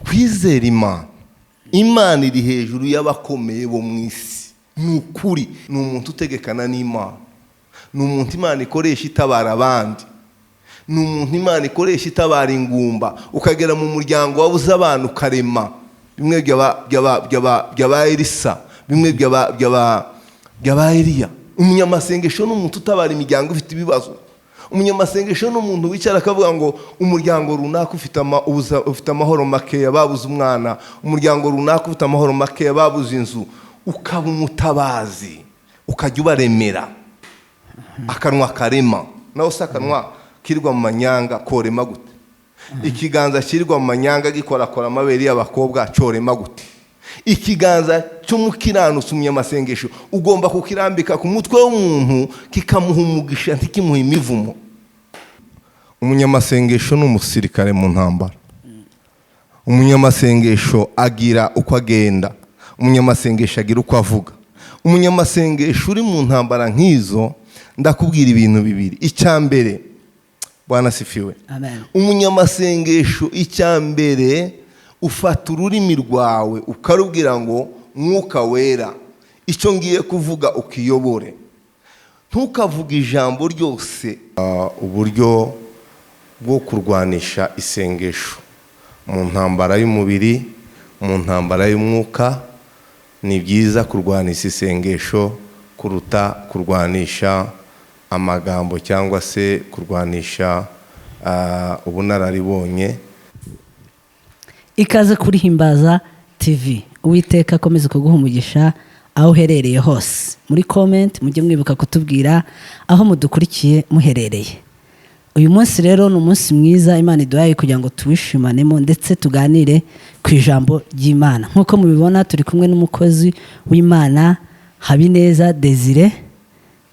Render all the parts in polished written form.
kwizera Imana iri hejuru y'abakomeye bo mu isi. Ni ukuri, ni umuntu utegekana n'Imana, ni umuntu Imana ikoresha itabara abandi, ni umuntu Imana ikoresha itabara ingumba, ukagera mu muryango wabuze abantu ukarema. Bimwe by'aba Elisa, bimwe by'aba Eliya. Umunyamasengesho ni umuntu utabara imiryango ifite ibibazo. Umunyamasengesho ni umuntu wicara akavuga ngo umuryango runaka ufite amahoro makeya babuze umwana, umuryango runaka ufite amahoro makeya babuze inzu, ukaba umutabazi, ukajya ubaremera. Akanwa karema, nawe se akanwa kirwa mu manyanga korema gute? Ikiganza kirwa mu manyanga gikorakora amabere y'abakobwa corema gute? Ikiganza cy'umukiranutsi umunyamasengesho ugomba kukirambika ku mutwe w'umuntu kikamuha umugisha ntikimuha imivumo. Umunyamasengesho ni umusirikare mu ntambara. Umunyamasengesho agira uko agenda, umunyamasengesho agira uko avuga. Umunyamasengesho uri mu ntambara nk'izo, ndakubwira ibintu bibiri. Icyambere, Bwana sifiwe, amen. Umunyamasengesho icyambere ufata ururimi rwawe ukarubwira ngo Mwuka Wera, icyo ngiye kuvuga ukiyobore. Ntukavuga ijambo ryose. Uburyo bwo kurwanisha isengesho mu ntambara y'umubiri, mu ntambara y'umwuka, ni byiza kurwanisha isengesho kuruta kurwanisha amagambo cyangwa se kurwanisha ubunararibonye. Ikaze kuri Himbaza TV. Uwiteka akomeze kuguha umugisha aho uherereye hose. Muri comment mujye mwibuka kutubwira aho mudukurikiye muherereye. Uyu munsi rero ni umunsi mwiza Imana iduhaye kugira ngo tuwishimanemo ndetse tuganire ku ijambo ry'Imana. Nkuko mubibona turi kumwe n'umukozi w'Imana Habineza Desire.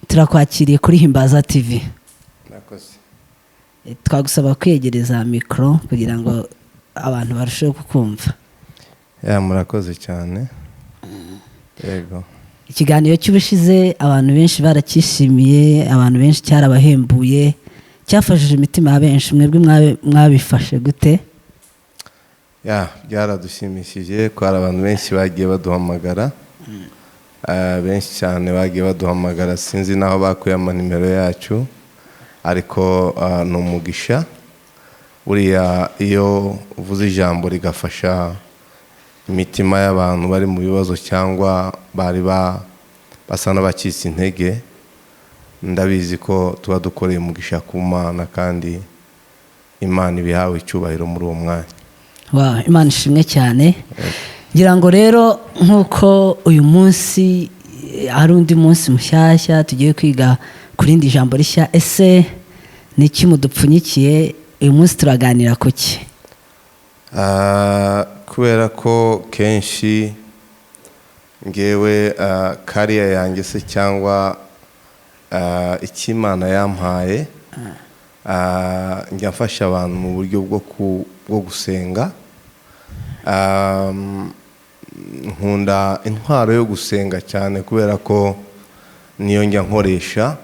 Turakwakiriye kuri Himbaza TV. Nakoze. Twagusaba kwegereza mikro kugira ngo abantu barusheho kukumva. Murakoze cyane. Yego. Ikiganiro cy'ubushize abantu benshi barakishimiye, abantu benshi cyarabahembuye, cyafashije imitima ya benshi. Mwebwe mwabifashe gute? Byaradushimishije ko hari abantu benshi bagiye baduhamagara. Benshi cyane bagiye baduhamagara, sinzi naho bakuye amanimero yacu, ariko ni umugisha. Uriya iyo uvuze ijambo rigafasha imitima y'abantu bari mu bibazo cyangwa bari basa n'abacitse intege, ndabizi ko tuba dukoreye umugisha ku Mana, kandi Imana ibihawe icyubahiro muri uwo mwanya. Imana ishimwe cyane. Ngira ngo rero nk'uko uyu munsi hari undi munsi mushyashya tugiye kwiga kuri indi jambo rishya, ese ni iki mudupfunyikiye? Uyu munsi turaganira ku ki? Kubera ko kenshi ngewe kariya yanjye se cyangwa icyo Imana yampaye, njya mfasha abantu mu buryo bwo gusenga. Nkunda intwaro yo gusenga cyane kubera ko niyo njya nkoresha.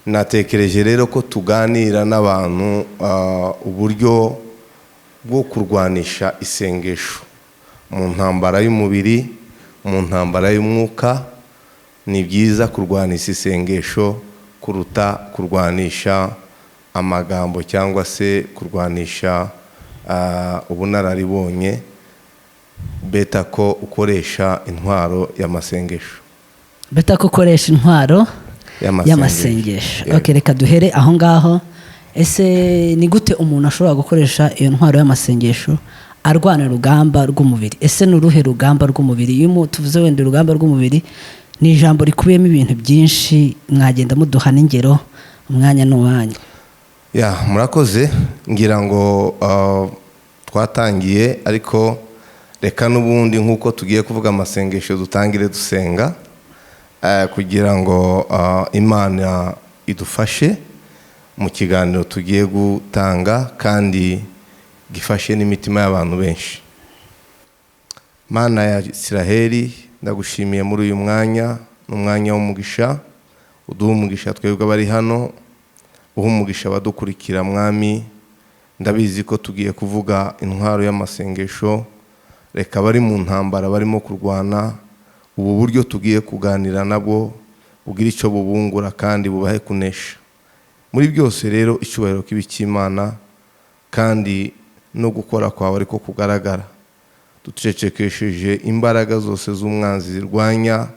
Natekereje rero ko tuganira n'abantu uburyo bwo kurwanisha isengesho mu ntambara y'umubiri, mu ntambara y'umwuka. Ni byiza kurwanisha isengesho kuruta kurwanisha amagambo cyangwa se kurwanisha ubunararibonye. Beta ko ukoresha intwaro y'amasengesho. Beta ko ukoresha intwaro y'amasengesho. Okay, reka duhere aho ngaho. Ese ni gute umuntu ashobora gukoresha iyo ntwaro y'amasengesho arwana urugamba rw'umubiri? Ese ni uruhe rugamba rw'umubiri? Iyo tuvuze wenda urugamba rw'umubiri, ni ijambo rikubiyemo ibintu byinshi, mwagenda muduha n'ingero, umwanya n'uwanyu. Murakoze. Ngira ngo twatangiye, ariko reka n'ubundi nk'uko tugiye kuvuga amasengesho dutangire dusenga kugira ngo Imana idufashe mu kiganiro tugiye gutanga, kandi gifashe n'imitima y'abantu benshi. Mana ya Isiraheli, ndagushimiye muri uyu mwanya, n'umwanya w'umugisha. Uduha umugisha twebwe abari hano, uha umugisha abadukurikira Mwami, ndabizi ko tugiye kuvuga intwaro y'amasengesho. Reka bari mu ntambara barimo kurwana, ubu buryo tugiye kuganira nabwo bugira icyo bubungura kandi bubahe kunesha. Muri byose rero icyubahiro kibi cy'Imana kandi no gukora kwawe ariko kugaragara. Ducecekesheje imbaraga zose z'umwanzi zirwanya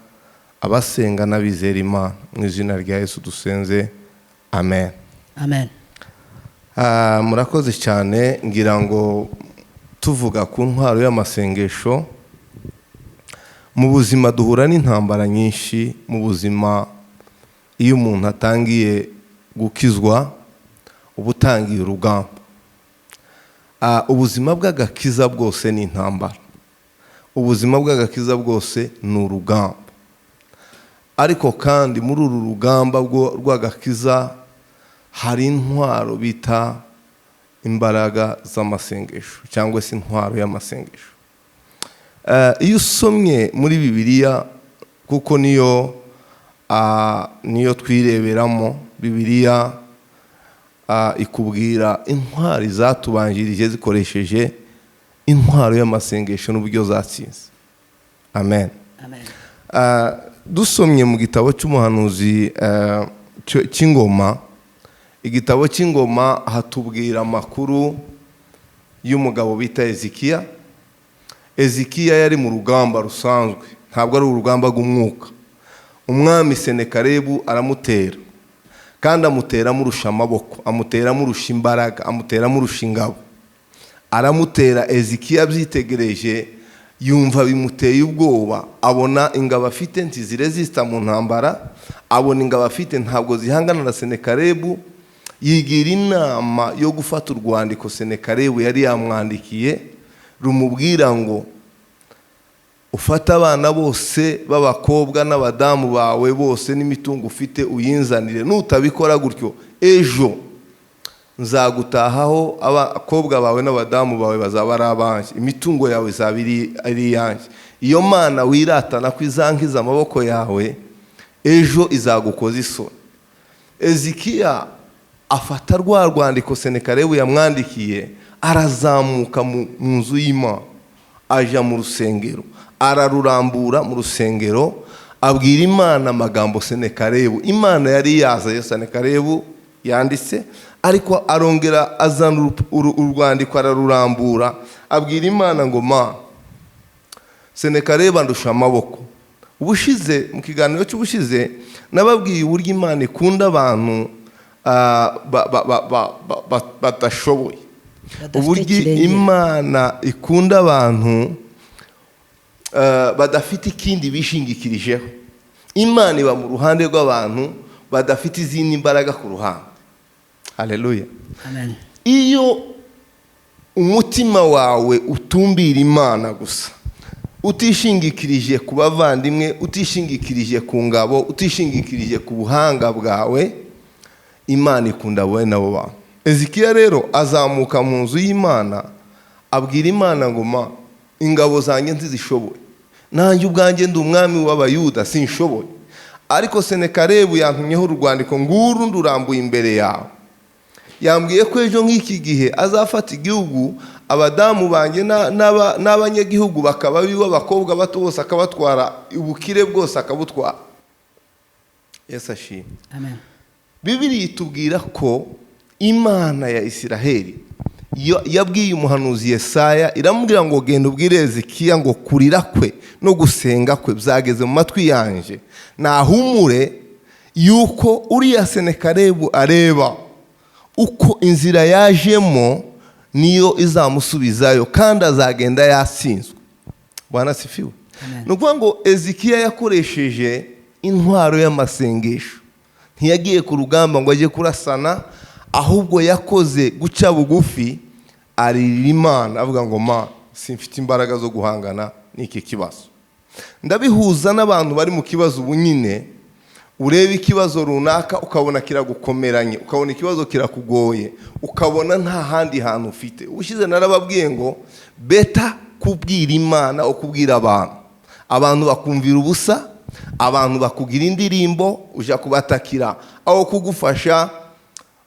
abasenga n'abizera Imana. Mu izina rya Yesu dusenze, amen. Amen. Murakoze cyane. Ngira ngo tuvuga ku ntwaro y'amasengesho, mu buzima duhura n'intambara nyinshi. Mu buzima iyo umuntu atangiye gukizwa uba utangiye urugamba. Ubuzima bw'agakiza bwose ni intambara, ubuzima bw'agakiza bwose ni urugamba. Ariko kandi muri uru rugamba rw'agakiza hari intwaro bita imbaraga z'amasengesho cyangwa se intwaro y'amasengesho. Iyo usomye muri Bibiliya, kuko niyo twireberamo, Bibiliya ikubwira intwari zatubanjirije zikoresheje intwaro y'amasengesho n'uburyo zatsinze. Amen. Amen. Dusomye mu gitabo cy'umuhanuzi cy'ingoma, igitabo cy'ingoma hatubwira amakuru y'umugabo bita Ezekiya. Ezekiya yari mu rugamba rusanzwe, ntabwo ari urugamba rw'umwuka. Umwami Senekeribu aramutera, kandi amutera amurusha amaboko, amutera amurusha imbaraga, amutera amurusha ingabo. Aramutera, Ezekiya abyitegereje yumva bimuteye ubwoba. Abona ingabo afite ntizirezista mu ntambara, abona ingabo afite ntabwo zihangana na Senekeribu. Yigira inama yo gufata urwandiko Senekeribu yari yamwandikiye rumubwira ngo ufata abana bose b'abakobwa n'abadamu bawe bose n'imitungo ufite uyinzanire. Nutabikora gutyo, ejo nzagutahaho, abakobwa bawe n'abadamu bawe bazaba ari abanjye, imitungo yawe izaba ari iyanjye. Iyo Mana wiratana ko izankiza amaboko yawe, ejo izagukoza isoni. Ezekiya afata rwa rwandiko Senekeribu yamwandikiye, arazamuka mu nzu y'Imana, aja mu rusengero, ararurambura mu rusengero, abwira Imana amagambo Senekeribu. Imana yari yazaye Senekeribu yanditse, ariko arongera azana urwandiko ararurambura, abwira Imana ngo Ma, Senekeribu andusha amaboko. Ubushize mu kiganiro cy'ubushize nababwiye uburyo Imana ikunda abantu batashoboye, uburyo Imana ikunda abantu badafite ikindi bishingikirijeho. Imana iba mu ruhande rw'abantu badafite izindi mbaraga ku ruhande. Haleluya. Amen. Iyo umutima wawe utumbira Imana gusa, utishingikirije ku bavandimwe, utishingikirije ku ngabo, utishingikirije ku buhanga bwawe, Imana ikunda wowe nabo bantu. Ezekiya rero azamuka mu nzu y'Imana, abwira Imana ngo Ma, ingabo zanjye ntizishoboye, nanjye ubwanjye ndi umwami w'Abayuda sinshoboye, ariko Senekeribu yantumyeho urwandiko nguru ndurambuye imbere yawe. Yambwiye ko ejo nk'iki gihe azafata igihugu, abadamu banjye n'abanyagihugu bakaba biwe, abakobwa bato bose akabatwara, ubukire bwose akabutwara. Yesu ashimwe. Amen. Bibiliya itubwira ko Imana ya Isiraheli yabwiye umuhanuzi Yesaya, iramubwira ngo genda ubwire Ezekiya ngo kurira kwe no gusenga kwe byageze mu matwi yanje, nahumure yuko uriya Senekeribu areba uko inzira yajemo niyo izamusubizayo, kandi azagenda yatsinzwe. Bwana sifiwe. Ni ukuvuga ngo Ezekiya yakoresheje intwaro y'amasengesho. Ntiyagiye ku rugamba ngo ajye kurasana, ahubwo yakoze guca bugufi, aririra Imana avuga ngo Ma, simfite imbaraga zo guhangana n'iki kibazo. Ndabihuza n'abantu bari mu kibazo ubu nyine, ureba ikibazo runaka ukabona kiragukomeranye, ukabona ikibazo kirakugoye, ukabona nta handi hantu ufite. Ubushize narababwiye ngo beta kubwira Imana o kubwira abantu. Abantu bakumvira ubusa, abantu bakugira indirimbo uja kubatakira, aho kugufasha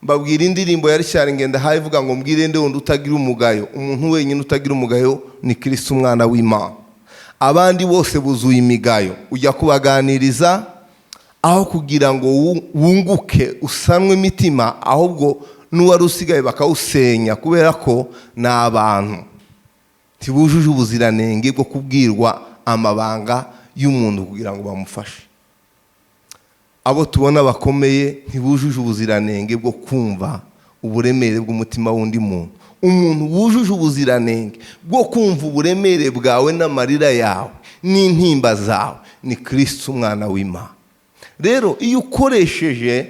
mbabwira indirimbo ya Richard Ngendahaye ivuga ngo mbwire nde wundi utagira umugayo. Umuntu wenyine utagira umugayo ni Kristo umwana w'Imana. Abandi bose buzuye imigayo. Ujya kubaganiriza aho kugira ngo wunguke usanwe imitima, ahubwo n'uwari usigaye bakawusenya kubera ko ni abantu ntibujuje ubuziranenge bwo kubwirwa amabanga y'umuntu kugira ngo bamufashe. Abo tubona bakomeye ntibujuje ubuziranenge bwo kumva uburemere bw'umutima w'undi muntu. Umuntu wujuje ubuziranenge bwo kumva uburemere bwawe n'amarira yawe n'intimba zawe ni Kristo umwana w'Imana. Rero iyo ukoresheje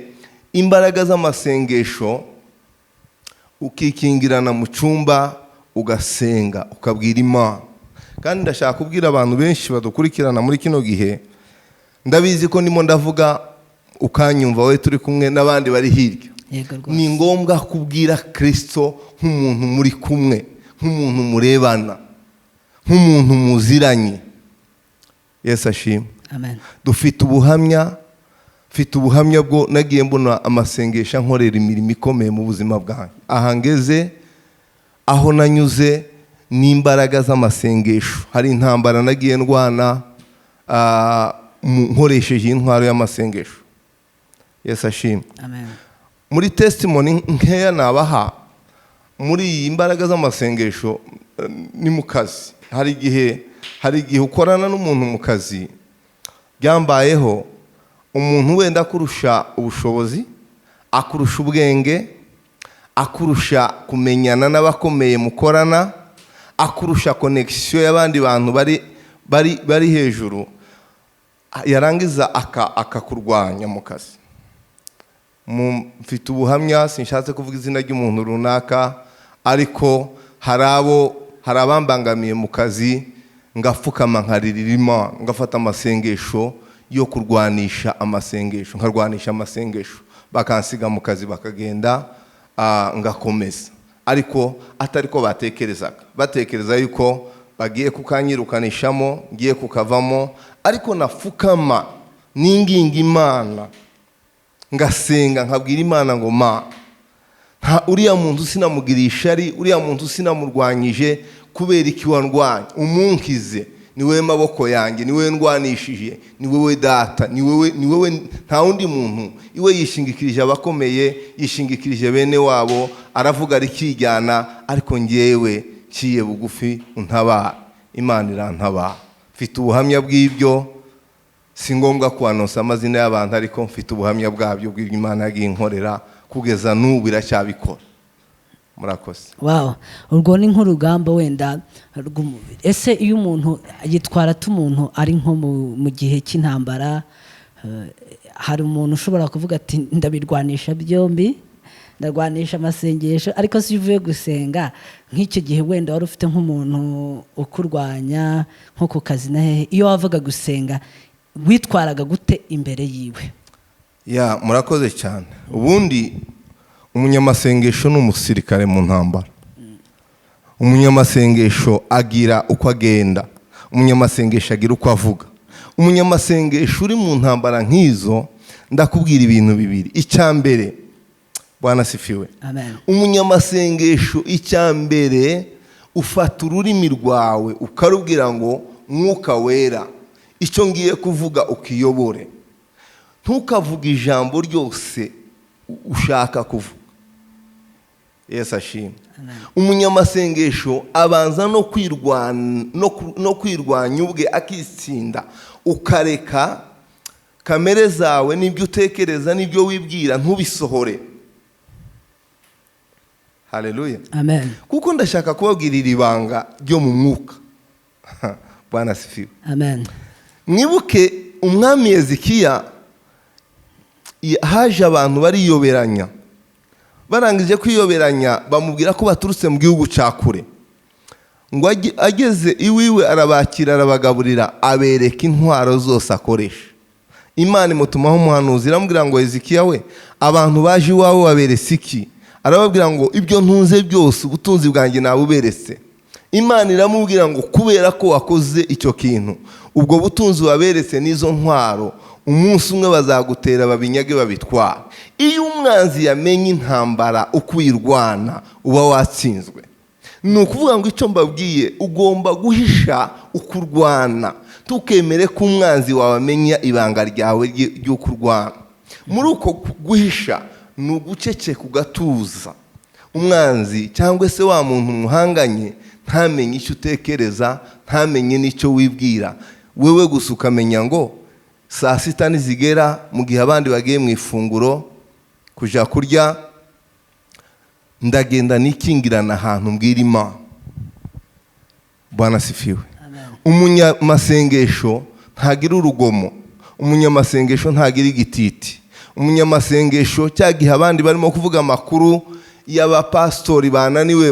imbaraga z'amasengesho ukikingirana mu cyumba ugasenga ukabwira Imana, kandi ndashaka kubwira abantu benshi badukurikirana muri kino gihe, ndabizi ko ndimo ndavuga ukanyumva wowe turi kumwe n'abandi bari hirya. Ni ngombwa kubwira Kristo nk'umuntu muri kumwe, nk'umuntu murebana, nk'umuntu muziranye. Yesu ashimwe. Amen. Dufite ubuhamya bwo nagiye mbona amasengesho nkorera imirimo ikomeye mu buzima bwanjye. Aha ngeze aho nanyuze n'imbaraga z'amasengesho. Hari intambara nagiye ndwana nkoresheje intwaro y'amasengesho. Yesu ashimwe. Amen. Muri testimony nkeya nabaha muri iyi imbaraga z'amasengesho ni mu kazi. Hari igihe ukorana n'umuntu mu kazi byambayeho, umuntu wenda akurusha ubushobozi, akurusha ubwenge, akurusha kumenyana n'abakomeye mukorana, akurusha connection y'abandi bantu bari hejuru, yarangiza akakurwanya mu kazi. Mfite ubuhamya, sinshatse kuvuga izina ry'umuntu runaka, ariko hari abambangamiye mu kazi, ngapfukama nkaririra Imana, ngafata amasengesho yo kurwanisha amasengesho, nkarwanisha amasengesho, bakansiga mu kazi bakagenda, ngakomeza. Ariko atari ko batekereza yuko bagiye kukanyirukanishamo, ngiye kukavamo, ariko nafukama ninginga Imana, ngasenga nkabwira Imana ngo uriya muntu sinamugiriye ishari, uriya muntu sinamurwanyije kubera iki wandwanya, umunkize, ni wewe maboko yanjye, ni wewe ndwanishije, ni wewe data, ni wewe nta wundi muntu. Iwe yishingikirije abakomeye, yishingikirije bene wabo, aravuga rikijyana, ariko ngewe ciye bugufi untabara. Imana irantabara. Mfite ubuhamya bw'ibyo, si ngombwa kwanonsa amazina y'abantu, ariko mfite ubuhamya bwabyo bw'Imana yagiye inkorera kugeza n'ubu iracyabikora. Murakoze. Wow, urwo ni nk'urugamba wenda rw'umubiri. Ese iyo umuntu yitwara umuntu ari nko mu gihe cy'intambara, hari umuntu ushobora kuvuga ati ndabirwanisha byombi, ndarwanisha amasengesho, ariko si uvuye gusenga nk'icyo gihe wenda wari ufite nk'umuntu ukurwanya nko ku kazi na hehe, iyo wavuga gusenga witwaraga gute imbere yiwe? Ya, murakoze cyane. Ubundi umunyamasengesho ni umusirikare mu ntambara. Umunyamasengesho agira uko agenda, umunyamasengesho agira uko avuga. Umunyamasengesho uri mu ntambara nk'izo, ndakubwira ibintu bibiri. Icyambere, Bwana sifiwe. Amen. Umunyamasengesho icyambere ufata ururimi rwawe ukarubwira ngo Mwuka Wera, icyo ngiye kuvuga ukiyobore. Ntukavuga ijambo ryose ushaka kuvuga. Yesu ashimwe. Umunyamasengesho abanza no kwirwanya ubwe akitsinda, ukareka kamere zawe n'ibyo utekereza n'ibyo wibwira ntubisohore. Haleluya. Amen. Kuko ndashaka kubabwira iri banga ryo mu mwuka. Bwana sifiwe. Amen. Mwibuke umwami Hezekiya, haje abantu bariyoberanya, barangije kwiyoberanya bamubwira ko baturutse mu gihugu cya kure. Ngo ageze iwiwe arabakira, arabagaburira, abereka intwaro zose akoresha. Imana imutumaho umuhanuzi iramubwira ngo Hezekiya we, abantu baje iwawe waberetse iki? Arababwira ngo ibyo ntunze byose ubutunzi bwanjye nabuberetse. Imana iramubwira ngo kubera ko wakoze icyo kintu, ubwo butunzi waberetse n'izo ntwaro umunsi umwe bazagutera babinyage babitwara. Iyo umwanzi yamenye intambara uko uyirwana uba watsinzwe. Ni ukuvuga ngo icyo mbabwiye, ugomba guhisha uko urwana, tukemere ko umwanzi wawe amenya ibanga ryawe ry'uko urwana. Muri uko guhisha ni uguceceka ugatuza, umwanzi cyangwa se wa muntu muhanganye ntamenye icyo utekereza, ntamenye n'icyo wibwira. Wewe gusa ukamenya ngo saa sita nizigera, mu gihe abandi bagiye mu ifunguro kujya kurya, ndagenda nikingirana ahantu mbwira Imana. Bwana sifiwe. Umunyamasengesho ntagira urugomo, umunyamasengesho ntagira igititi. Umunyamasengesho cyagihe abandi barimo kuvuga amakuru y'abapastori bananiwe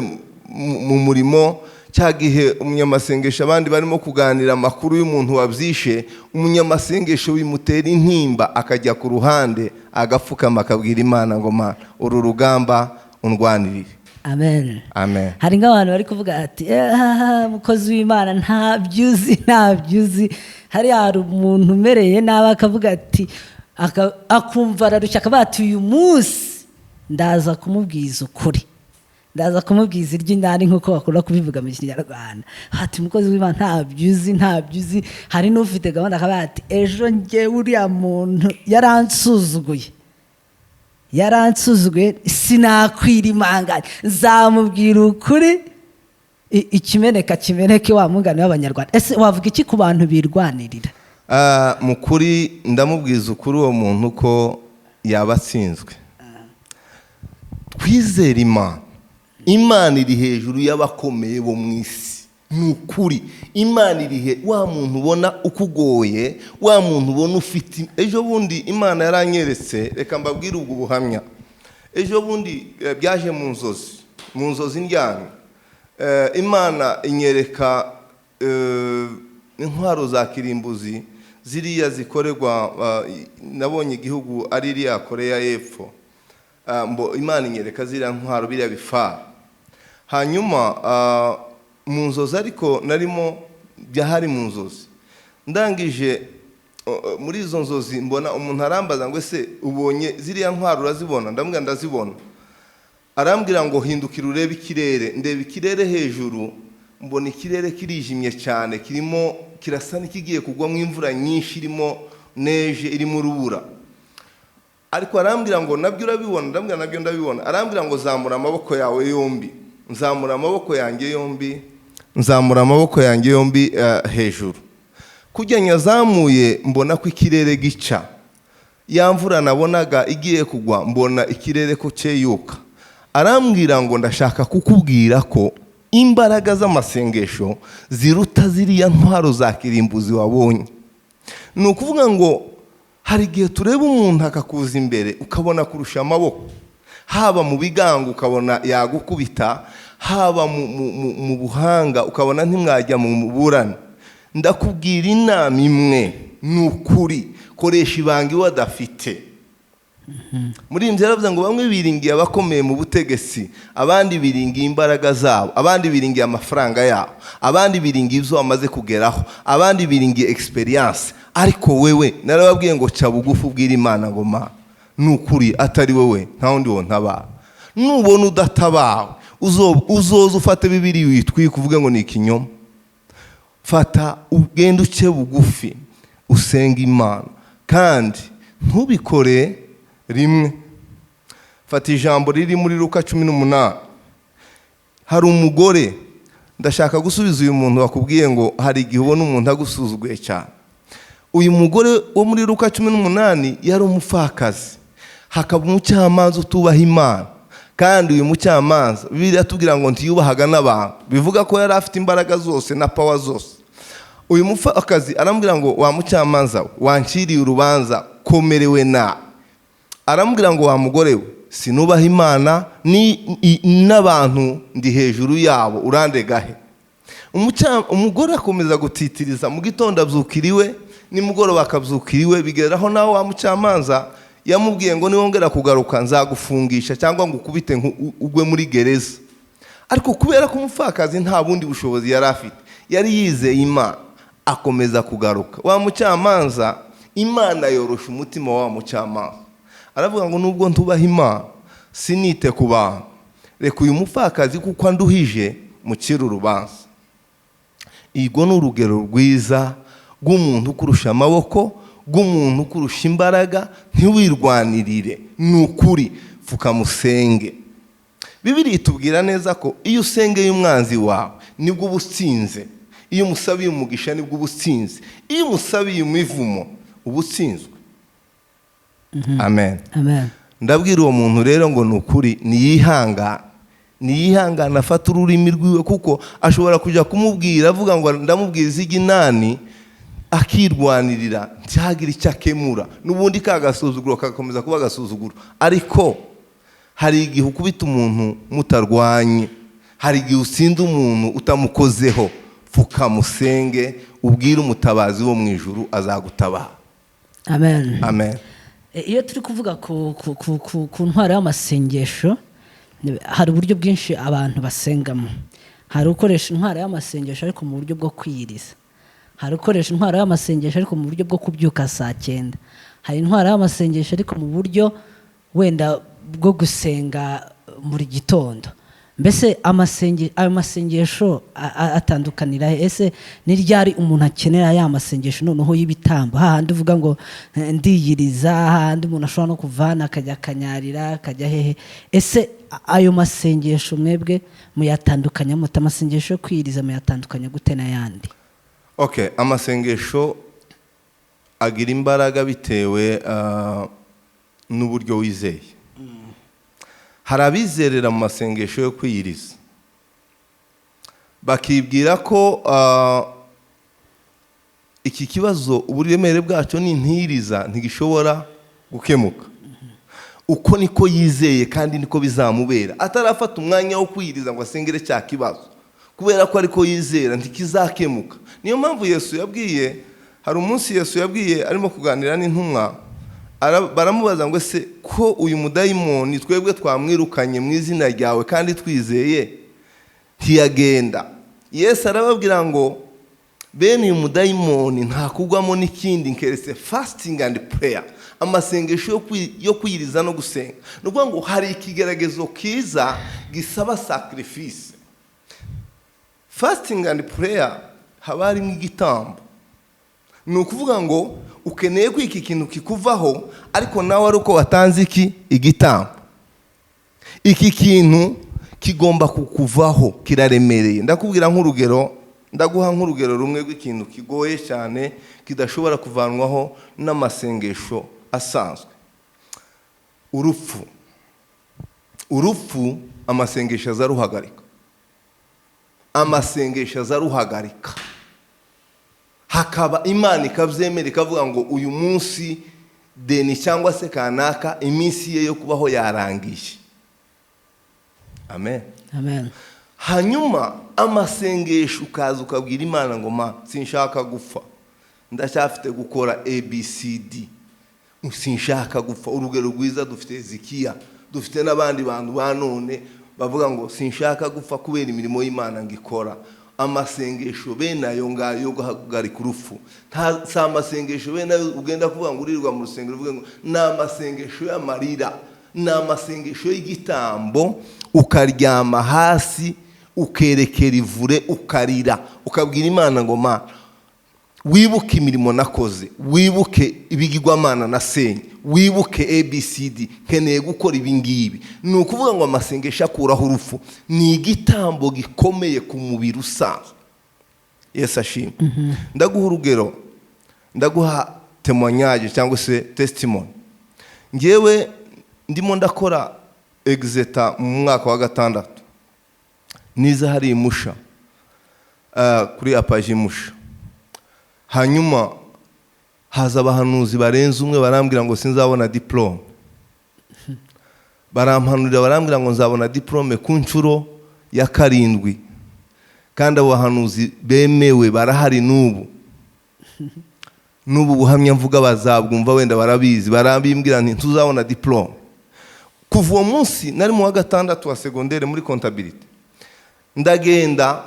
mu murimo, cyagihe umunyamasengesho abandi barimo kuganira amakuru y'umuntu wabyishe, umunyamasengesho bimutera intimba akajya ku ruhande agapfukama akabwira Imana ngo Mana, uru rugamba undwanirire. Amen. Amen. Hari nk'abantu bari kuvuga ati mukozi w'Imana ntabyuzi. Hari umuntu umereye nabi akavuga ati akumva ararushya akavuga ati uyu munsi ndaza kumubwiza ukuri, ndaza kumubwiza iry'indani nk'uko bakunda kubivuga mu Kinyarwanda. Ati mukozi w'Imana ntabyuzi. Hari n'ufite gahunda akavuga ati ejo njye uriya muntu yaransuzuguye sinakwirimanganya, nzamubwira ukuri, kimeneke wa mugani w'Abanyarwanda. Ese wavuga iki ku bantu birwanirira? Mu kuri ndamubwiza ukuri uwo muntu ko yabatsinzwe. Twizere Imana iri hejuru y'abakomeye bo mu isi. Ni ukuri Imana irihe wa muntu ubona ukugoye, wa muntu ubona ufite. Ejo bundi Imana yaranyeretse, reka mbabwire ubwo buhamya. Ejo bundi byaje mu nzozi ndyamye. Imana inyereka intwaro za kirimbuzi ziriya zikorerwa, nabonye igihugu ari iriya Korea y'Epfo. Imana inyereka ziriya ntwaro biriya bifara. Hanyuma mu nzozi, ariko narimo byahari mu nzozi, ndangije muri izo nzozi mbona umuntu arambaza ngo ese ubonye ziriya ntwaro urazibona? Ndamubwira ndazibona. Arambwira ngo hindukira urebe ikirere. Ndeba ikirere hejuru, mbona ikirere kirijimye cyane, kirasa n'ikigiye kugwamo imvura nyinshi, irimo neje, irimo urubura. Ariko arambwira ngo nabyo urabibona? Ndamubwira nabyo ndabibona. Arambwira ngo zamura amaboko yawe yombi. Nzamura amaboko yanjye yombi hejuru. Kujya nyazamuye mbona ko ikirere gica, ya mvura nabonaga igiye kugwa mbona ikirere ko cyeyuka. Arambwira ngo ndashaka kukubwira ko imbaraga z'amasengesho ziruta ziriya ntwaro za kirimbuzi wabonye. Ni ukuvuga ngo hari igihe tureba umuntu akakuza imbere ukabona kurusha amaboko, haba mu bigango ukabona yagukubita, haba mu buhanga ukabona ntimwajya mu burane. Ndakubwira inama imwe, ni ukuri koresha ibanga iwe adafite. Muri iyi nzira baravuga ngo bamwe biringiye abakomeye mu butegetsi, abandi biringiye imbaraga zabo, abandi biringiye amafaranga yabo, abandi biringiye ibyo bamaze kugeraho, abandi biringiye experience. Ariko wewe narababwiye ngo ca bugufi ubwira Imana ngo Mana, ni ukuri atari wowe nta wundi wontabara. Nubona udatabawe uzoza ufate Bibiliya uyitwike uvuge ngo ni ikinyoma. Fata ugende uce bugufi usenga Imana, kandi ntubikore rimwe. Fata ijambo riri muri Luka 18. Hari umugore, ndashaka gusubiza uyu muntu wakubwiye ngo hari igihe ubona umuntu agusuzuguye cyane. Uyu mugore wo muri Luka 18 yari umupfakazi, hakaba umucamanza utubaha Imana, kandi uyu mucamanza Bibiliya atubwira ngo ntiyubahaga n'abantu, bivuga ko yari afite imbaraga zose na power zose. Uyu mupfakazi arambwira ngo wa mucamanza wanciriye urubanza komerewe na. Arambwira ngo wa mugore we sinubaha Imana n'abantu ndi hejuru yabo, urandegahe? Umugore akomeza gutitiriza, mu gitondo abyukiriwe, nimugoroba akabyukiriwe, bigeraho naho wa mucamanza yamubwiye ngo niwongera kugaruka nzagufungisha cyangwa ngo ukubite ugwe muri gereza. Ariko kubera ko umupfakazi nta bundi bushobozi yari afite, yari yizeye Imana, akomeza kugaruka. Wa mucamanza imana yorosha umutima wa mucamanza. Aravuga ngo nubwo ntubaha imana sinite ku bantu, reka uyu mupfakazi kuko anduhije mucire urubanza. Irwo ni urugero rwiza rw'umuntu ukurusha amaboko, rw'umuntu ukurusha imbaraga. Ntiwirwanirire, ni ukuri, pfuka musenge. Bibiliya itubwira neza ko iyo usengeye umwanzi wawe nibwo uba utsinze, iyo umusabiye umugisha nibwo uba utsinze, iyo umusabiye imivumo uba utsinzwe. Amen. Amen. Ndabwira uwo muntu rero ngo ni ukuri, niyihangana afata ururimi rwiwe, kuko ashobora kujya kumubwira avuga ngo ndamubwiriza iginani akirwanirira ntihagire icyo akemura, n'ubundi kagasuzuguro kagakomeza kuba agasuzuguro. Ariko hari igihe ukubita umuntu mutarwanye, hari igihe usinda umuntu utamukozeho. Pfuka musenge, ubwire umutabazi wo mu ijuru azagutabara. Amen. Amen. Iyo turi kuvuga ku ntwaro y'amasengesho, hari uburyo bwinshi abantu basengamo. Hari ukoresha intwaro y'amasengesho ariko mu buryo bwo kwiyiriza, hari ukoresha intwaro y'amasengesho ariko mu buryo bwo kubyuka saa 9, hari intwaro y'amasengesho ariko mu buryo wenda bwo gusenga muri gitondo. Mbese ayo masengesho atandukanira. Ese ni ryari umuntu akenera ya masengesho noneho y'ibitambo, hahandi uvuga ngo ndiyiriza, hahandi umuntu ashobora no kuvana akajya akanyarira akajya hehe? Ese ayo masengesho mwebwe muyatandukanya mute? Amasengesho yo kwiyiriza muyatandukanya gute n'ayandi? Okay, amasengesho agira imbaraga bitewe n'uburyo wizeye. Hari abizerera mu masengesho yo kwiyiriza bakibwira ko iki kibazo uburemere bwacyo n'intiriza ntigishobora gukemuka. Uko niko yizeye kandi niko bizamubera, atarafata umwanya wo kwiyiriza ngo asengere cya kibazo, kubera ko ariko yizera ntikizakemuka. Niyo mpamvu Yesu yabwiye, hari umunsi Yesu yabwiye arimo kuganira n'intumwa, baramubaza ngo ese ko uyu mudayimoni twebwe twamwirukanye mu izina ryawe kandi twizeye ntiyagenda? Yesu arababwira ngo bene uyu mudayimoni ntakugwamo n'ikindi nkeretse fasting and prayer, amasengesho yo kwiyiriza no gusenga. Ni ukuvuga ngo hari ikigeragezo kiza gisaba sacrifice. Fasting and prayer haba harimo igitambo. Ni ukuvuga ngo ukeneye ko iki kintu kikuvaho, ariko nawe ari uko watanze igitambo. Iki kintu kigomba kukuvaho, kiraremereye. Ndakubwira nk'urugero, ndaguha nk'urugero rumwe rw'ikintu kigoye cyane kidashobora kuvanwaho n'amasengesho asanzwe. Urupfu amasengesho azaruhagarika. Amasengesho azaruhagarika. Hakaba Imana ikabyemera ikavuga ngo uyu munsi deni cyangwa se kanaka iminsi ye yo kubaho yarangiye. Amen. Amen. Hanyuma amasengesho ukaza ukabwira Imana ngo ma sinshaka gupfa, ndacyafite gukora ABCD, sinshaka gupfa. Urugero rwiza dufite Hezekiya, dufite n'abandi bantu banone bavuga ngo sinshaka gupfa kubera imirimo y'Imana ngikora. Amasengesho bene ayo ngayo guhagarika urupfu, si amasengesho bene ugenda kuvuga ngo urirwa mu rusengero uvuga ngo ni amasengesho y'amarira, ni amasengesho y'igitambo. Ukaryama hasi ukerekera ivure ukarira, ukabwira Imana ngo ma wibuke imirimo nakoze, wibuke ibigirwamana nasenye, wibuke ABCD, nkeneye gukora ibi ngibi. Ni ukuvuga ngo amasengesho akuraho urupfu, ni igitambo gikomeye ku mubiri usanzwe. Yesu ashimwe. Ndaguha urugero, ndaguha témoignage cyangwa se testimony. Ngewe ndimo ndakora exeta mu mwaka wa 6, niza hari imusha kuri apaji musha. Hanyuma haza abahanuzi barenze umwe barambwira ngo sinzabona diplome. Barampanurira barambwira ngo nzabona diplome ku nshuro ya 7, kandi abo bahanuzi bemewe barahari n'ubu. N'ubu buhamya mvuga bazabwumva wenda barabizi, barabimbwira nti tuzabona diplome. Kuva uwo munsi nari mu wa 6 wa secondaire muri comptabilité, ndagenda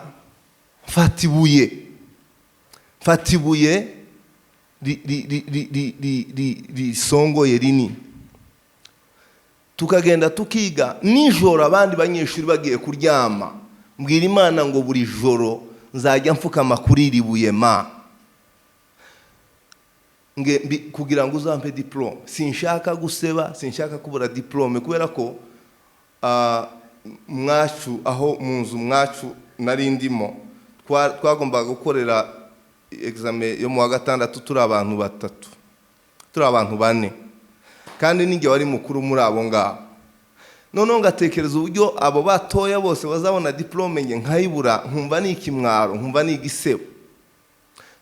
mfata ibuye risongoye rinini, tukagenda tukiga nijoro abandi banyeshuri bagiye kuryama, mbwira Imana ngo buri joro nzajya mfukama kuri iri buye ma kugira ngo uzampe diplome. Sinshaka guseba, sinshaka kubura diplome, kubera ko mwacu aho mu nzu mwacu nari ndimo twagombaga gukorera examen yo mu wa gatandatu turi abantu batatu, turi abantu bane, kandi ninjye wari mukuru muri abo ngabo. Noneho ngatekereza uburyo abo batoya bose bazabona diplome nge nkayibura, nkumva ni ikimwaro, nkumva ni igisebo.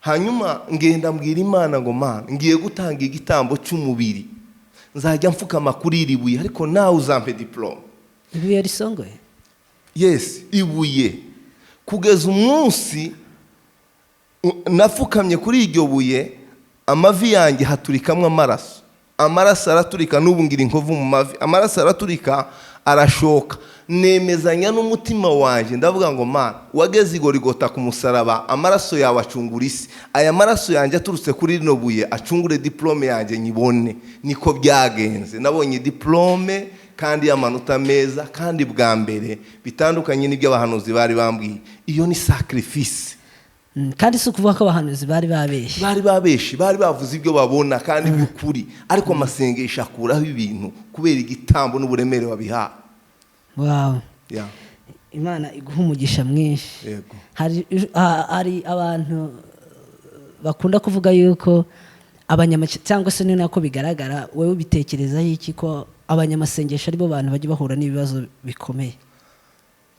Hanyuma ngenda mbwira Imana ngo Mana, ngiye gutanga igitambo cy'umubiri, nzajya mfukama kuri iri buye, ariko nawe uzampe diplome. Ibuye risongoye? Yes, ibuye. Kugeza umunsi nafukamye kuri iryo buye, amavi yanjye haturikamwe amaraso. Amaraso araturika, n'ubu ngira inkovu mu mavi, amaraso araturika arashoka. Nemezanya n'umutima wanjye ndavuga ngo Mana, wageze igorigota ku musaraba, amaraso yawe acungura isi. Aya maraso yanjye aturutse kuri rino buye acungure diplome yanjye nyibone. Niko byagenze, nabonye diplome kandi y'amanota meza, kandi bwa mbere bitandukanye n'ibyo abahanuzi bari bambwiye. Iyo ni sacrifice. Kandi si ukuvuga ko abahanuzi bari babeshye. Bari bavuze ibyo babona kandi by'ukuri, ariko amasengesho akuraho ibintu kubera igitambo n'uburemere wabihawe. Wow. Yeah. Imana iguha umugisha mwinshi. Yego. Hari abantu bakunda kuvuga yuko cyangwa se ni nako bigaragara, wowe ubitekereza iki ko abanyamasengesho aribo bantu bajya bahura n'ibibazo bikomeye?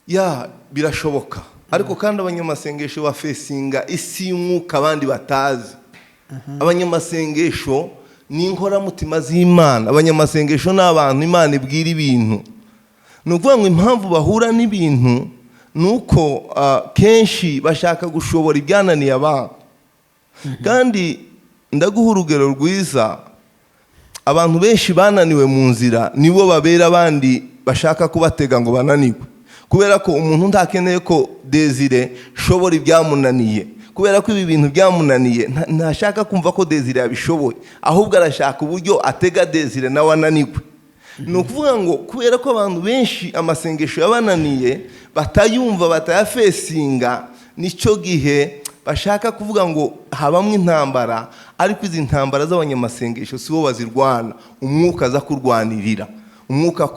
Ya, birashoboka. Ariko kandi abanyamasengesho bafesinga isi y'umwuka abandi batazi. Abanyamasengesho ni inkoramutima z'Imana. Abanyamasengesho ni abantu Imana ibwira ibintu. Ni ukuvuga ngo impamvu bahura n'ibintu ni uko kenshi bashaka gushobora ibyananiye abantu. Kandi ndaguha urugero rwiza, abantu benshi bananiwe mu nzira nibo babera abandi bashaka kubatega ngo bananirwe. Kubera ko umuntu ntakeneye ko Desire shobora ibyamunaniye, kubera ko ibi bintu byamunaniye ntashaka kumva ko Desire yabishoboye, ahubwo arashaka uburyo atega Desire nawe ananirwe. Ni ukuvuga ngo kubera ko abantu benshi amasengesho yabananiye batayumva, batayafesinga, nicyo gihe bashaka kuvuga ngo habamwe intambara, ariko izi ntambara z'abanyamasengesho sibo bazirwana, umwuka aza kurwanirira. Umwuka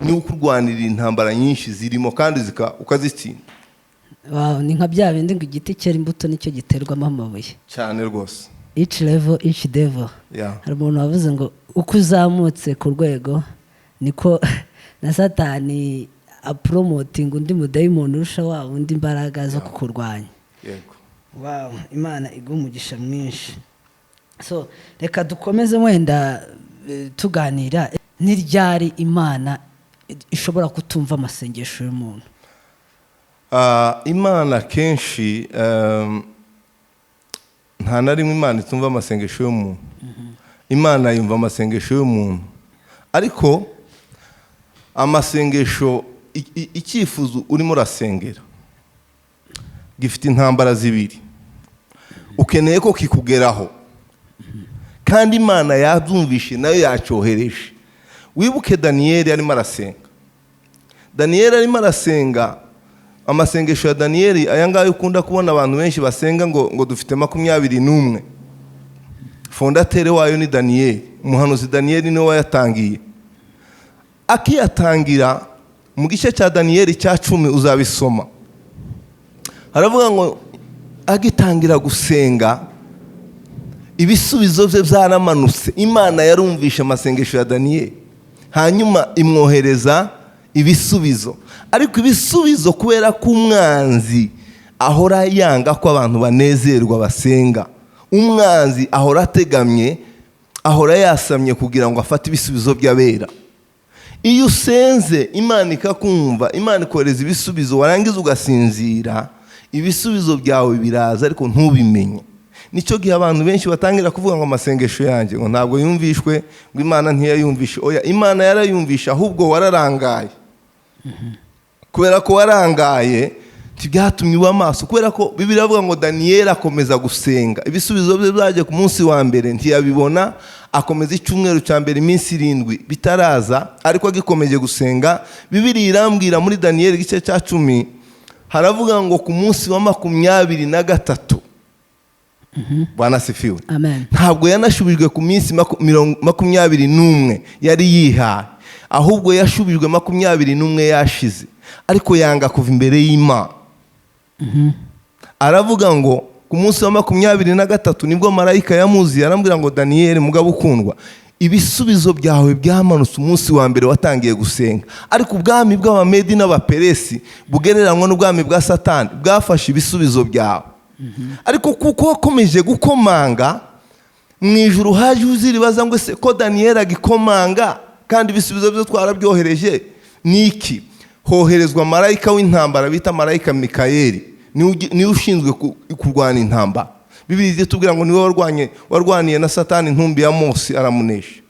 ni ukurwanirira intambara nyinshi zirimo kandi ukazitsinda. Wow, ni nka bya bindi ngo igiti cyera imbuto nicyo giterwamo amabuye. Cyane rwose. Each level, each devil. Yeah. Hari umuntu wavuze ngo uko uzamutse ku rwego niko na Satani apromoting undi mudayimoni urusha wa undi imbaraga zo kukurwanya. Yego. Wow, Imana iguha umugisha mwinshi. So reka dukomeze wenda tuganira, ni ryari Imana ishobora kutumva amasengesho y'umuntu? Imana kenshi nta na rimwe Imana itumva amasengesho y'umuntu. Imana yumva amasengesho y'umuntu, ariko amasengesho, icyifuzo urimo urasengera gifite intambara zibiri, ukeneye ko kikugeraho, kandi Imana yabyumvishe nayo yacyohereje. Wibuke Daniyeli arimo arasenga. Daniyeli arimo arasenga, amasengesho ya Daniyeli aya ngayo ukunda kubona abantu benshi basenga ngo dufite 21. Fondatere wayo ni Daniyeli, umuhanuzi Daniyeli niwe wayatangiye. Akiyatangira mu gice cya Daniyeli cya 10 uzabisoma. Haravuga ngo agitangira gusenga ibisubizo bye byaramanutse. Imana yarumvisha amasengesho ya Daniyeli, hanyuma imwohereza ibisubizo. Ariko ibisubizo kubera ko umwanzi ahora yanga ko abantu banezerwa basenga, umwanzi ahora ategamye, ahora yasamye kugira ngo afate ibisubizo by'abera. Iyo usenze Imana ikakumva, Imana ikohereza ibisubizo, warangiza ugasinzira, ibisubizo byawe biraza ariko ntubimenye. Nicyo gihe abantu benshi batangira kuvuga ngo amasengesho yanjye ngo ntabwo yumvishwe, ngo Imana ntiyayumvishe. Oya, Imana yarayumvisha, ahubwo wararangaye. Kubera ko warangaye byatumye uba amaso, kubera ko Bibiliya avuga ngo Daniyeli akomeza gusenga. Ibisubizo bye byaje ku munsi wa mbere ntiyabibona, akomeza icyumweru cya mbere iminsi 7 bitaraza, ariko agikomeje gusenga. Bibiliya irambwira muri Daniyeli igice cya 10 haravuga ngo ku munsi wa 23 Bwana sifiwe. Amen. Ntabwo yanashubijwe ku minsi 21 yari yihaye, ahubwo yashubijwe 21 yashize, ariko yanga kuva imbere y'Imana. Aravuga ngo ku munsi wa 23 nibwo marayika yamuzi, arambwira ngo Daniyeli mugabo ukundwa, ibisubizo byawe byamanutse umunsi wa mbere watangiye gusenga, ariko ubwami bw'Abamedi n'Abaperesi bugereranywa n'ubwami bwa Satani bwafashe ibisubizo byawe. Ariko kuko wakomeje gukomanga, mu ijuru haje uziribaza ngo ese ko Daniyeli agikomanga kandi ibisubizo byo twarabyohereje niki? Hoherezwa marayika w'intambara bita marayika Mikayeli, niwe ushinzwe kurwana intambara. Bibiliya itubwira ngo niwe warwaniye na Satani intumbi ya Mose aramunesha.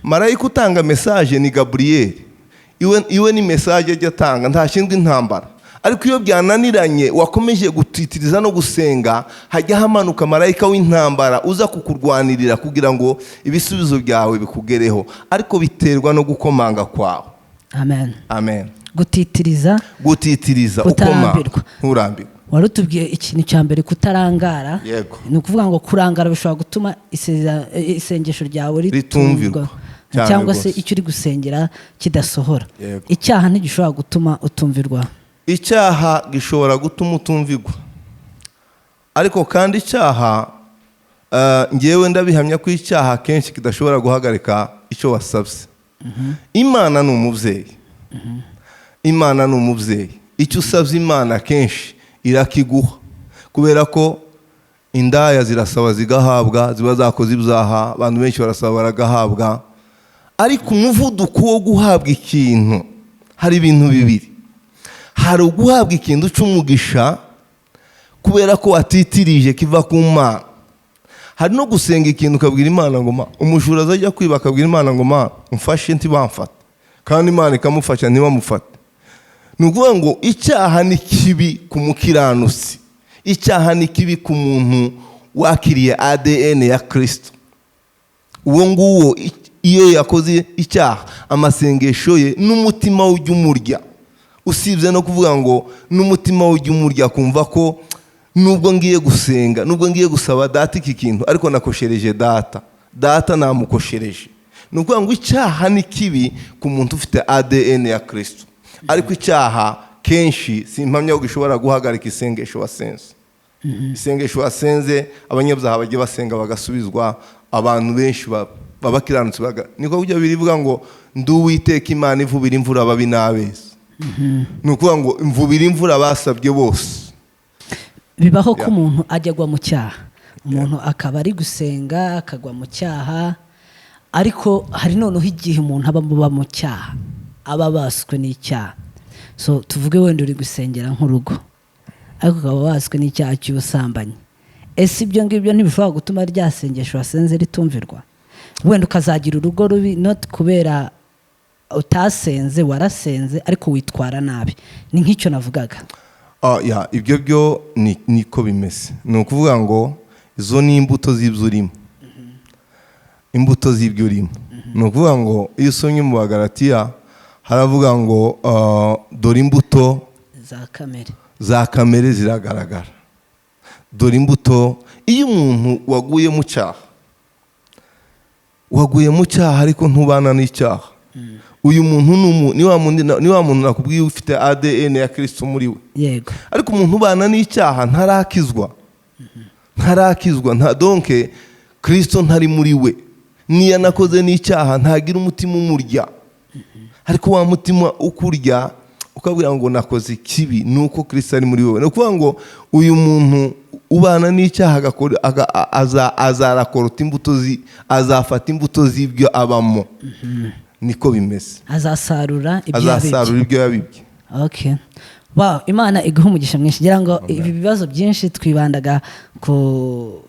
Marayika utanga message ni Gabriel, iwe ni message ajya atanga, ntashinzwe intambara. Ariko iyo byananiranye wakomeje gutitiriza no gusenga, hajya hamanuka marayika w'intambara uza kukurwanirira kugira ngo ibisubizo byawe bikugereho, ariko biterwa no gukomanga kwawe. Amen. Amen. Gutitiriza ukomanga nturambirwa. Warutubwiye ikintu cya mbere kutarangara. Yego. Ni ukuvuga ngo kurangara bishobora gutuma isengesho ryawe ritumvirwa cyangwa se icyo uri gusengera kidasohora. Yego. Icyaha ntigishobora gutuma utumvirwa. Icyaha gishobora gutuma utumvirwa, ariko kandi icyaha ngewe ndabihamya ko icyaha kenshi kidashobora guhagarika icyo wasabye. Imana ni umubyeyi. Imana ni umubyeyi. Icyo usabye Imana kenshi irakiguha, kubera ko indaya zirasaba zigahabwa, ziba zakoze ibyaha, abantu benshi barasaba baragahabwa. Ariko umuvuduko wo guhabwa ikintu hari ibintu bibiri. Hari uguhabwa ikintu cy'umugisha kubera ko watitirije kiva ku Mana. Hari no gusenga ikintu ukabwira Imana ngo umujura azajya kwiba akabwira Imana ngo umfashe ntibamfate, kandi Imana ikamufasha ntibamufate. Ni ukuvuga ngo icyaha ni kibi ku mukiranutsi, icyaha ni kibi ku muntu wakiriye ADN ya Kristo. Uwo nguwo iyo yakoze icyaha, amasengesho ye n'umutima ujya umurya, usibye no kuvuga ngo n'umutima ujya umurya kumva ko nubwo ngiye gusenga, nubwo ngiye gusaba data iki kintu, ariko nakoshereje data namukoshereje. Ni ukuvuga ngo icyaha ni kibi ku muntu ufite ADN ya Kristo, ariko icyaha kenshi simpamya ko gishobora guhagarika isengesho wasenze. Isengesho wasenze abanyabyaha bagiye basenga bagasubizwa, abantu benshi babakiranutse niko kujya birivuga ngo nduwiteka Imana ivubira imvura ababi n'abeza. Ni ukuvuga ngo imvubira imvura basabye bose. Bibaho ko umuntu ajyagwa mu cyaha, umuntu akaba ari gusenga akagwa mu cyaha, ariko hari noneho igihe umuntu aba mu cyaha, aba baswe n'icyaha. So tuvuge wenda uri gusengera nk'urugo, ariko ukaba baswe n'icyaha cy'ubusambanyi. Ese ibyo ngibyo ntibishobora gutuma rya sengesho wasenze ritumvirwa? Wenda ukazagira urugo rubi not kubera utasenze, warasenze ariko witwara nabi. Ni nk'icyo navugaga. Ibyo byo niko bimeze. Ni ukuvuga ngo izo ni imbuto z'ibyo urimo. Imbuto z'ibyo urimo. Ni ukuvuga ngo iyo usomye mu Bagalatiya haravuga ngo dore imbuto za kamere ziragaragara. Dore imbuto. Iyo umuntu waguye mu cyaha ariko ntubana n'icyaha, uyu muntu ni wa muntu nakubwiye ufite ADN ya Kristo muri we. Yego. Ariko umuntu ubana n'icyaha ntarakizwa. Donc Kristo ntari muri we. Niyo nakoze n'icyaha ntagira umutima umurya. Ariko wa mutima ukurya ukabwira ngo nakoze kibi, nuko Kristo ari muri wowe. Ni ukuvuga ngo uyu muntu ubana n'icyaha azarakora azafata imbuto z'ibyo abamo. Niko bimeze. Azasarura ibyo yabibye. Okay. Wow, Imana iguha umugisha mwinshi. Ngira ngo ibi bibazo byinshi twibandaga ku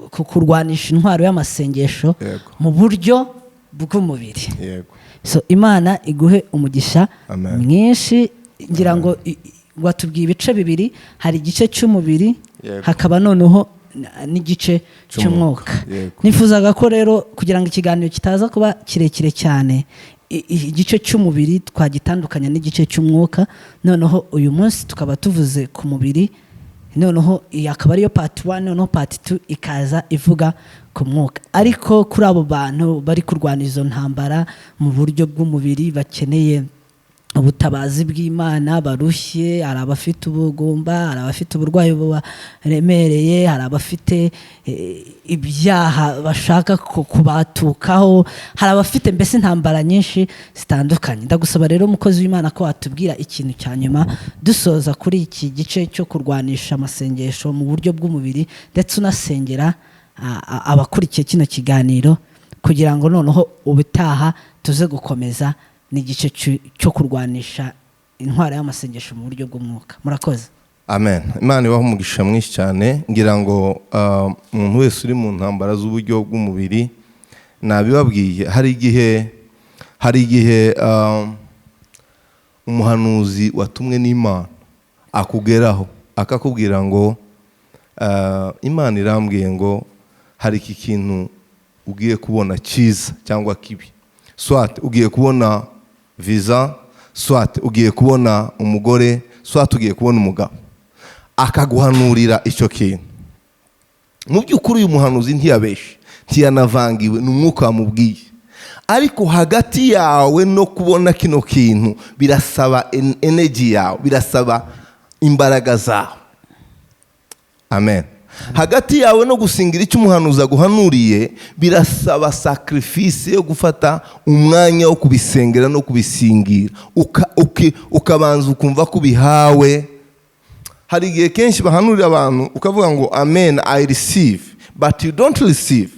kurwanisha intwaro y'amasengesho mu buryo bw'umubiri. Yego. So Imana iguhe umugisha mwinshi. Ngira ngo watubwiye ibice bibiri, hari igice cy'umubiri Yego. hakaba noneho n'igice cy'umwuka. Yego. Nifuzaga ko rero kugira ngo ikiganiro kitaza kuba kirekire cyane, igice cy'umubiri twagitandukanya n'igice cy'umwuka, noneho uyu munsi tukaba tuvuze ku mubiri, noneho iyi akaba ariyo part 1, noneho part 2 ikaza ivuga ku mwuka. Ariko kuri abo bantu bari kurwana izo ntambara mu buryo bw'umubiri, bakeneye ubutabazi bw'Imana, barushye, hari abafite ubugumba, hari abafite uburwayi bubaremereye, hari abafite ibyaha bashaka kubatukaho, hari abafite mbese intambara nyinshi zitandukanye. Ndagusaba rero umukozi w'Imana ko watubwira ikintu cya nyuma dusoza kuri iki gice cyo kurwanisha amasengesho mu buryo bw'umubiri, ndetse unasengera abakurikiye kino kiganiro, kugira ngo noneho ubutaha tuze gukomeza n'igice cyo kurwanisha intwara y'amasengesho mu buryo bw'umwuka. Murakoze. Amen. Imana ibaho umugisha mwinshi cyane. Ngira ngo umuntu wese uri mu ntambara z'uburyo bw'umubiri, nabibabwiye, hari igihe umuhanuzi watumwe n'Imana akugeraho akakubwira ngo Imana irambwiye ngo hari iki kintu ugiye kubona cyiza cyangwa kibi, swat ugiye kubona visa, swat ugiye kubona umugore, swat ugiye kubona umugabo, akaguhanurira icyo kintu. Mu by'ukuri uyu muhanuzi ntiyabeshe, ntiyanavangiwe, ni umwuka wamubwiye. Ariko hagati yawe no kubona kino kintu birasaba energy yawe, birasaba imbaraga zawe. Amen. Hagati yawe no gusingira icyo umuhanuzi aguhanuriye birasaba sacrifice yo gufata umwanya wo kubisengera no kubisingira, ukabanza ukumva ko bihawe. Hari igihe kenshi bahanurira abantu ukavuga ngo amen, I receive, but you don't receive.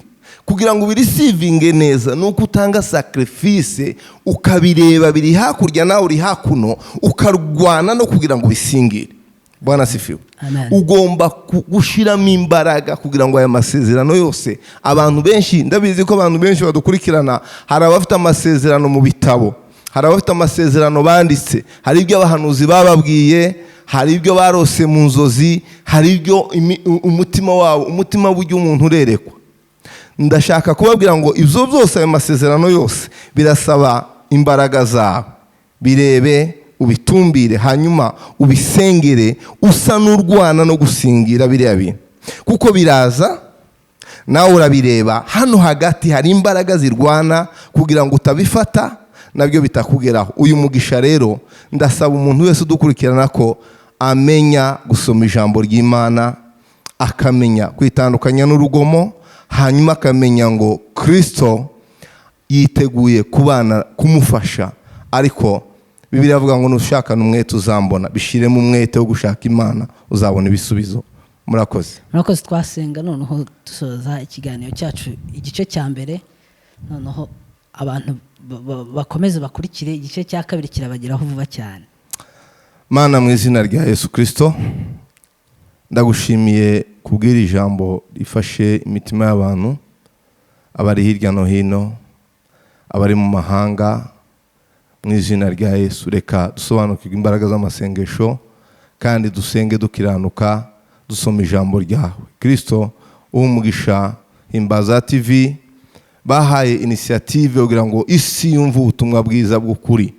Kugira ngo ubirisivinge neza nuko utanga sacrifice, ukabireba biri hakurya nawe uri hakuno, ukarwana no kugira ngo ubisingire. Bwana sifiwe. Ugomba gushiramo imbaraga kugira ngo aya masezerano yose, abantu benshi, ndabizi ko abantu benshi badukurikirana, hari abafite amasezerano mu bitabo, hari abafite amasezerano banditse, hari ibyo abahanuzi bababwiye, hari ibyo barose mu nzozi, hari ibyo umutima wabo, umutima w'uburyo umuntu urerekwa. Ndashaka kubabwira ngo ibyo byose, ayo masezerano yose birasaba imbaraga zawe. Birebe, ubitumbire, hanyuma ubisengere, usa n'urwana no gusingira biriya bintu, kuko biraza nawe urabireba. Hano hagati hari imbaraga zirwana kugira ngo utabifata nabyo bitakugeraho. Uyu mugisha rero ndasaba umuntu wese udukurikirana ko amenya gusoma ijambo ry'Imana, akamenya kwitandukanya n'urugomo, hanyuma akamenya ngo Kristo yiteguye kubana, kumufasha. Ariko Bibiliya avuga ngo nushaka n'umwete uzambona, bishiremo umwete wo gushaka Imana uzabona ibisubizo. Murakoze. Murakoze. Twasenga noneho dusoza ikiganiro cyacu igice cya mbere, noneho abantu bakomeze bakurikire igice cya kabiri, kirabageraho vuba cyane. Mana, mu izina rya Yesu Kristo, ndagushimiye kubwira ijambo rifashe imitima y'abantu, abari hirya no hino, abari mu mahanga. Mu izina rya Yesu, reka dusobanukirwe imbaraga z'amasengesho, kandi dusenge dukiranuka, dusoma ijambo ryawe. Kristo, umugisha Himbaza TV bahaye initiative kugira ngo isi yumve ubutumwa bwiza bw'ukuri,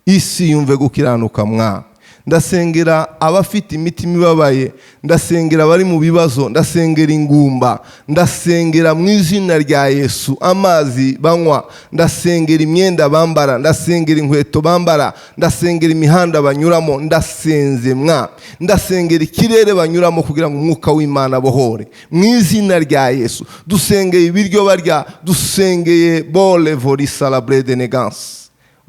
isi yumve gukiranuka. Mwana, ndasengera abafite imitima ibabaye, ndasengera abari mu bibazo, ndasengera ingumba, ndasengera mu izina rya Yesu amazi banywa, ndasengera imyenda bambara, ndasengera inkweto bambara, ndasengera imihanda banyuramo, ndasenze mwa, ndasengera ikirere banyuramo kugira ngo umwuka w'Imana bohore. Mu izina rya Yesu dusengeye ibiryo barya, dusengeye bole vori salabre de negance.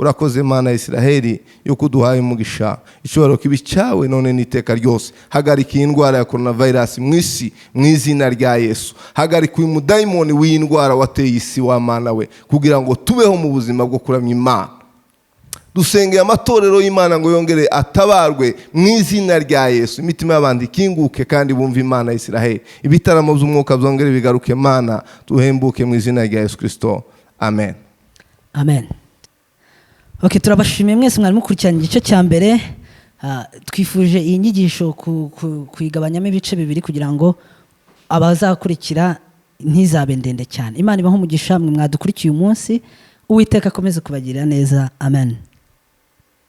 Urakoze Mana ya Isiraheli yuko uduhaye umugisha, ishobora kibi cyawe none n'iteka ryose. Hagarika indwara ya coronavirus mu isi, mu izina rya Yesu. Hagarika uyu mudayimoni w'indwara wateye isi wa Mana we, kugira ngo tubeho mu buzima bwo kuramya Imana. Dusengeye amatorero y'Imana ngo yongere atabarwe mu izina rya Yesu. Imitima y'abandi ikinguke kandi bumve Imana ya Isiraheli. Ibitaramo by'umwuka byongere bigaruke Mana, tuhembuke mu izina rya Yesu Kristo. Amen. Amen. Okay, turabashimiye mwese mwari mukurikirana igice cya mbere. twifuje iyi nyigisho kuyigabanyamo ibice bibiri kugira ngo abazakurikira ntizabe ndende cyane. Imana ibahe umugisha mwe mwadukurikiye umunsi. Uwiteka akomeze kubagirira neza. Amen.